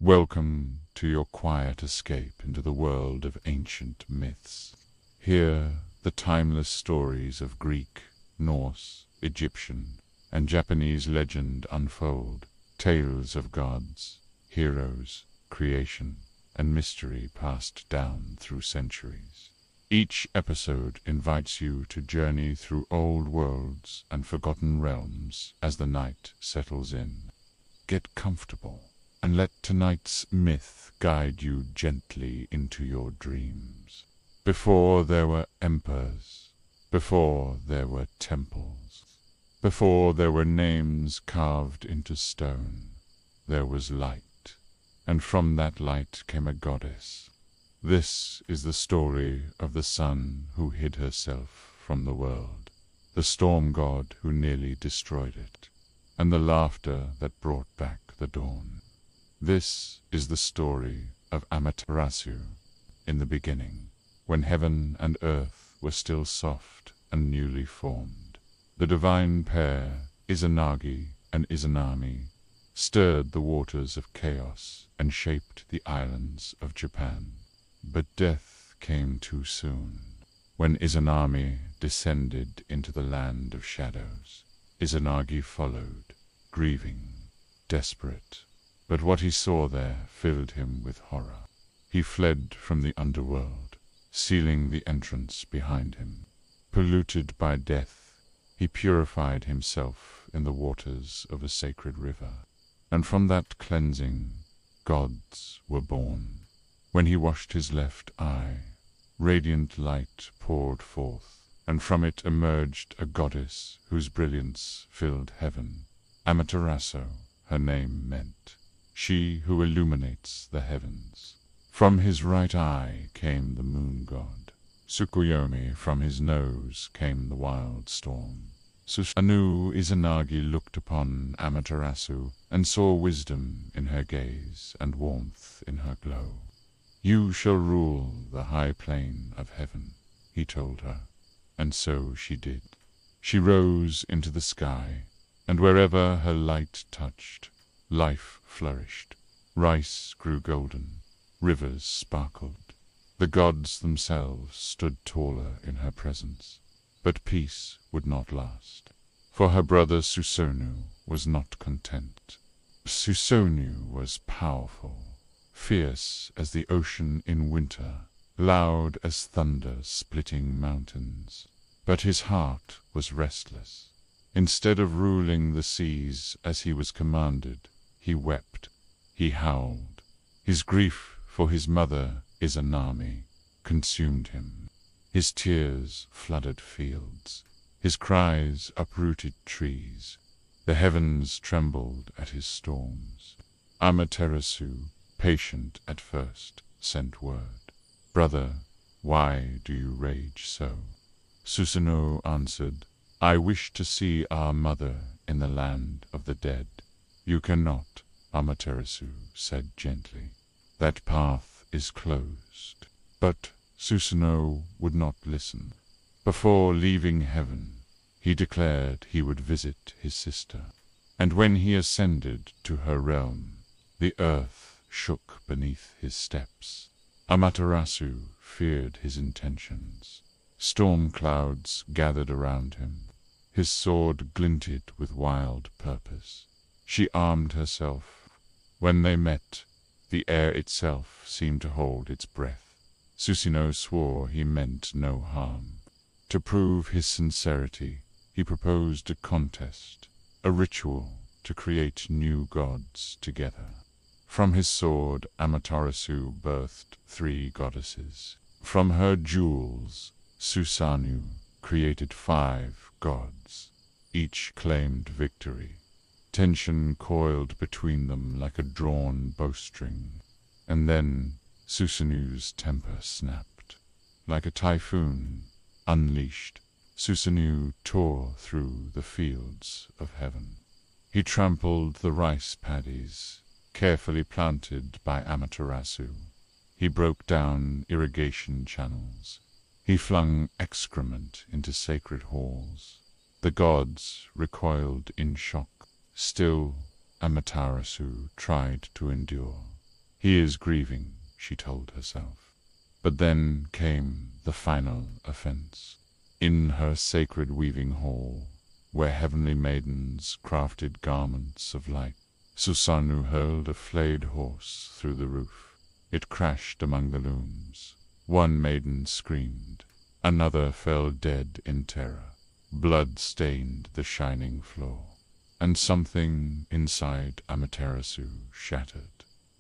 Welcome to your quiet escape into the world of ancient myths. Here, the timeless stories of Greek, Norse, Egyptian, and Japanese legend unfold, tales of gods, heroes, creation, and mystery passed down through centuries. Each episode invites you to journey through old worlds and forgotten realms as the night settles in. Get comfortable and let tonight's myth guide you gently into your dreams. Before there were emperors, before there were temples, before there were names carved into stone, there was light, and from that light came a goddess. This is the story of the sun who hid herself from the world, the storm god who nearly destroyed it, and the laughter that brought back the dawn. This is the story of Amaterasu in the beginning, when heaven and earth were still soft and newly formed. The divine pair, Izanagi and Izanami, stirred the waters of chaos and shaped the islands of Japan. But death came too soon. When Izanami descended into the land of shadows, Izanagi followed, grieving, desperate. But what he saw there filled him with horror. He fled from the underworld, sealing the entrance behind him. Polluted by death, he purified himself in the waters of a sacred river, and from that cleansing, gods were born. When he washed his left eye, radiant light poured forth, and from it emerged a goddess whose brilliance filled heaven. Amaterasu, her name meant, she who illuminates the heavens. From his right eye came the moon god. Tsukuyomi, from his nose came the wild storm. Susanoo Izanagi looked upon Amaterasu and saw wisdom in her gaze and warmth in her glow. "You shall rule the high plane of heaven," he told her, and so she did. She rose into the sky, and wherever her light touched, life flourished. Rice grew golden, rivers sparkled. The gods themselves stood taller in her presence. But peace would not last, for her brother Susanoo was not content. Susanoo was powerful, fierce as the ocean in winter, loud as thunder splitting mountains. But his heart was restless. Instead of ruling the seas as he was commanded, he wept, he howled. His grief for his mother, Izanami, consumed him. His tears flooded fields. His cries uprooted trees. The heavens trembled at his storms. Amaterasu, patient at first, sent word. "Brother, why do you rage so?" Susanoo answered, "I wish to see our mother in the land of the dead." "You cannot," Amaterasu said gently. "That path is closed." But Susanoo would not listen. Before leaving heaven, he declared he would visit his sister. And when he ascended to her realm, the earth shook beneath his steps. Amaterasu feared his intentions. Storm clouds gathered around him. His sword glinted with wild purpose. She armed herself. When they met, the air itself seemed to hold its breath. Susanoo swore he meant no harm. To prove his sincerity, he proposed a contest, a ritual to create new gods together. From his sword, Amaterasu birthed 3 goddesses. From her jewels, Susanoo created 5 gods. Each claimed victory. Tension coiled between them like a drawn bowstring, and then Susanoo's temper snapped. Like a typhoon unleashed, Susanoo tore through the fields of heaven. He trampled the rice paddies, carefully planted by Amaterasu. He broke down irrigation channels. He flung excrement into sacred halls. The gods recoiled in shock. Still, Amaterasu tried to endure. He is grieving, she told herself. But then came the final offense. In her sacred weaving hall, where heavenly maidens crafted garments of light, Susanoo hurled a flayed horse through the roof. It crashed among the looms. One maiden screamed. Another fell dead in terror. Blood stained the shining floor. And something inside Amaterasu shattered.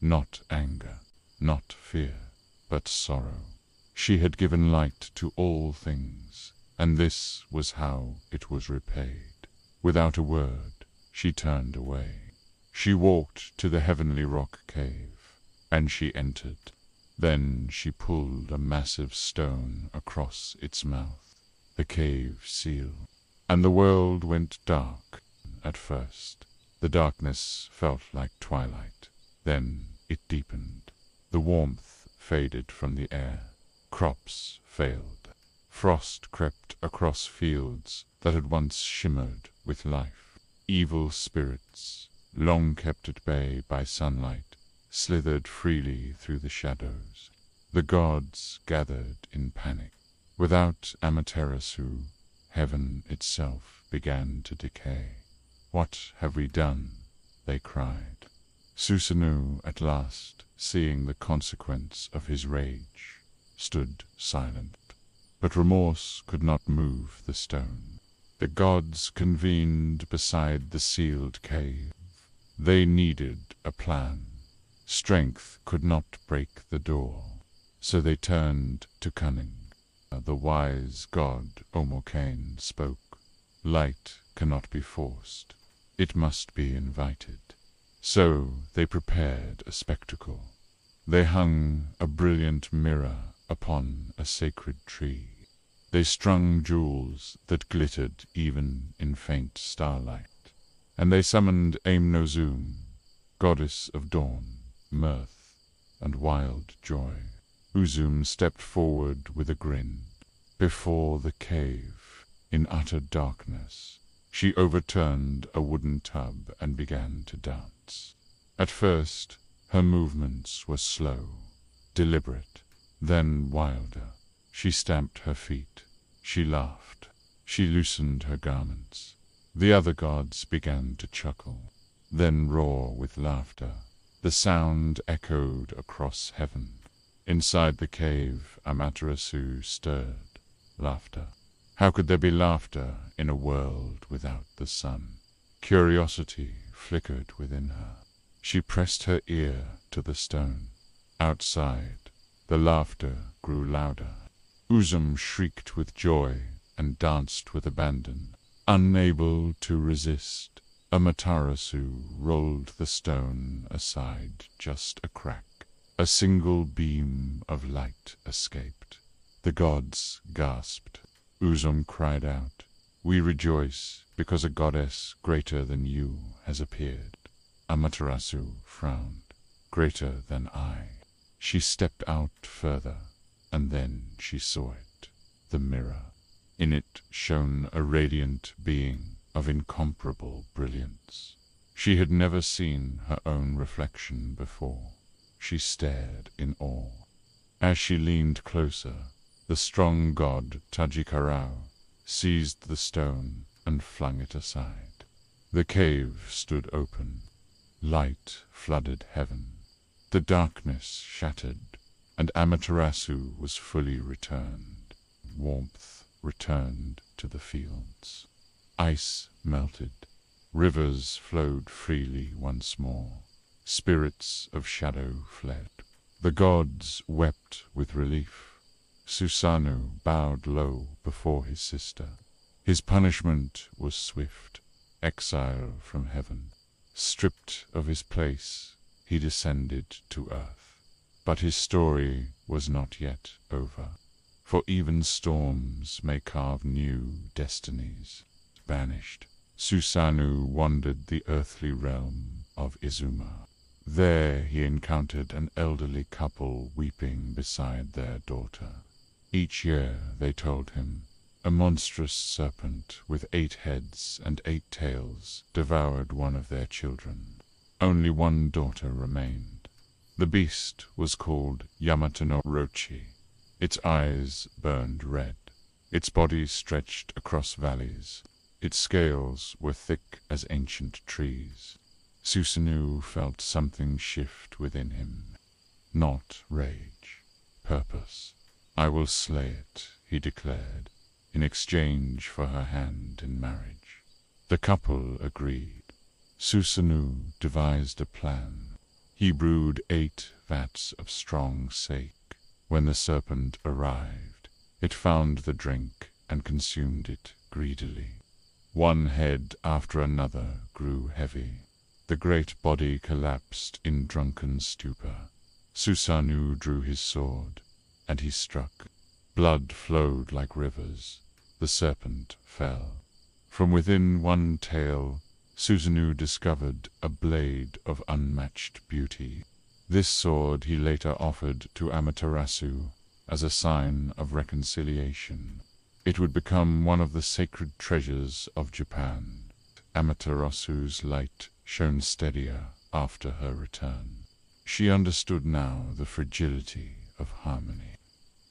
Not anger, not fear, but sorrow. She had given light to all things, and this was how it was repaid. Without a word, she turned away. She walked to the heavenly rock cave, and she entered. Then she pulled a massive stone across its mouth. The cave sealed, and the world went dark. At first, the darkness felt like twilight. Then it deepened. The warmth faded from the air. Crops failed. Frost crept across fields that had once shimmered with life. Evil spirits, long kept at bay by sunlight, slithered freely through the shadows. The gods gathered in panic. Without Amaterasu, heaven itself began to decay. "What have we done?" they cried. Susanoo, at last, seeing the consequence of his rage, stood silent. But remorse could not move the stone. The gods convened beside the sealed cave. They needed a plan. Strength could not break the door, so they turned to cunning. The wise god Omokane spoke. Light cannot be forced. It must be invited. So they prepared a spectacle. They hung a brilliant mirror upon a sacred tree. They strung jewels that glittered even in faint starlight. And they summoned Ame-no-Uzume, goddess of dawn, mirth, and wild joy. Uzume stepped forward with a grin. Before the cave, in utter darkness, she overturned a wooden tub and began to dance. At first, her movements were slow, deliberate, then wilder. She stamped her feet. She laughed. She loosened her garments. The other gods began to chuckle, then roar with laughter. The sound echoed across heaven. Inside the cave, Amaterasu stirred. Laughter. How could there be laughter in a world without the sun? Curiosity flickered within her. She pressed her ear to the stone. Outside, the laughter grew louder. Uzume shrieked with joy and danced with abandon. Unable to resist, Amaterasu rolled the stone aside just a crack. A single beam of light escaped. The gods gasped. Uzume cried out, "We rejoice because a goddess greater than you has appeared." Amaterasu frowned. "Greater than I." She stepped out further, and then she saw it, the mirror. In it shone a radiant being of incomparable brilliance. She had never seen her own reflection before. She stared in awe. As she leaned closer, the strong god Tajikarau seized the stone and flung it aside. The cave stood open. Light flooded heaven. The darkness shattered, and Amaterasu was fully returned. Warmth returned to the fields. Ice melted. Rivers flowed freely once more. Spirits of shadow fled. The gods wept with relief. Susanoo bowed low before his sister. His punishment was swift, exile from heaven. Stripped of his place, he descended to earth. But his story was not yet over, for even storms may carve new destinies. Banished, Susanoo wandered the earthly realm of Izuma. There he encountered an elderly couple weeping beside their daughter. Each year, they told him, a monstrous serpent with 8 heads and 8 tails devoured one of their children. Only one daughter remained. The beast was called Yamata-no-Rochi. Its eyes burned red. Its body stretched across valleys. Its scales were thick as ancient trees. Susanoo felt something shift within him. Not rage, purpose. "I will slay it," he declared, in exchange for her hand in marriage. The couple agreed. Susanoo devised a plan. He brewed 8 vats of strong sake. When the serpent arrived, it found the drink and consumed it greedily. One head after another grew heavy. The great body collapsed in drunken stupor. Susanoo drew his sword, and he struck. Blood flowed like rivers. The serpent fell. From within one tail, Susanoo discovered a blade of unmatched beauty. This sword he later offered to Amaterasu as a sign of reconciliation. It would become one of the sacred treasures of Japan. Amaterasu's light shone steadier after her return. She understood now the fragility of harmony.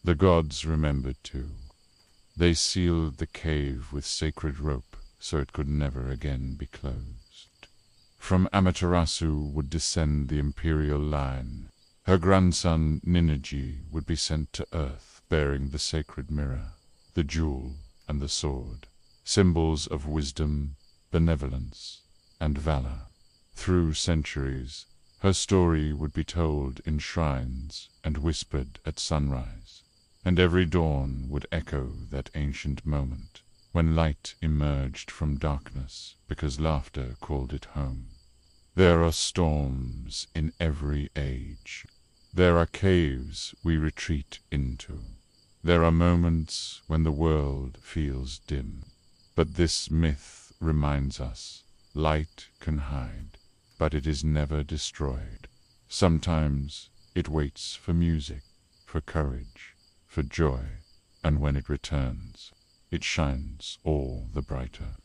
The gods remembered too. They sealed the cave with sacred rope so it could never again be closed. From Amaterasu would descend the imperial line. Her grandson Ninigi would be sent to Earth bearing the sacred mirror, the jewel, and the sword, symbols of wisdom, benevolence, and valor. Through centuries, her story would be told in shrines and whispered at sunrise, and every dawn would echo that ancient moment when light emerged from darkness because laughter called it home. There are storms in every age. There are caves we retreat into. There are moments when the world feels dim. But this myth reminds us, light can hide, but it is never destroyed. Sometimes it waits for music, for courage, for joy, and when it returns, it shines all the brighter.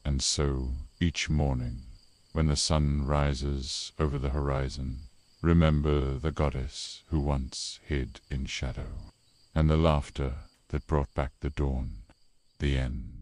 And so, each morning, when the sun rises over the horizon, remember the goddess who once hid in shadow, and the laughter that brought back the dawn, the end.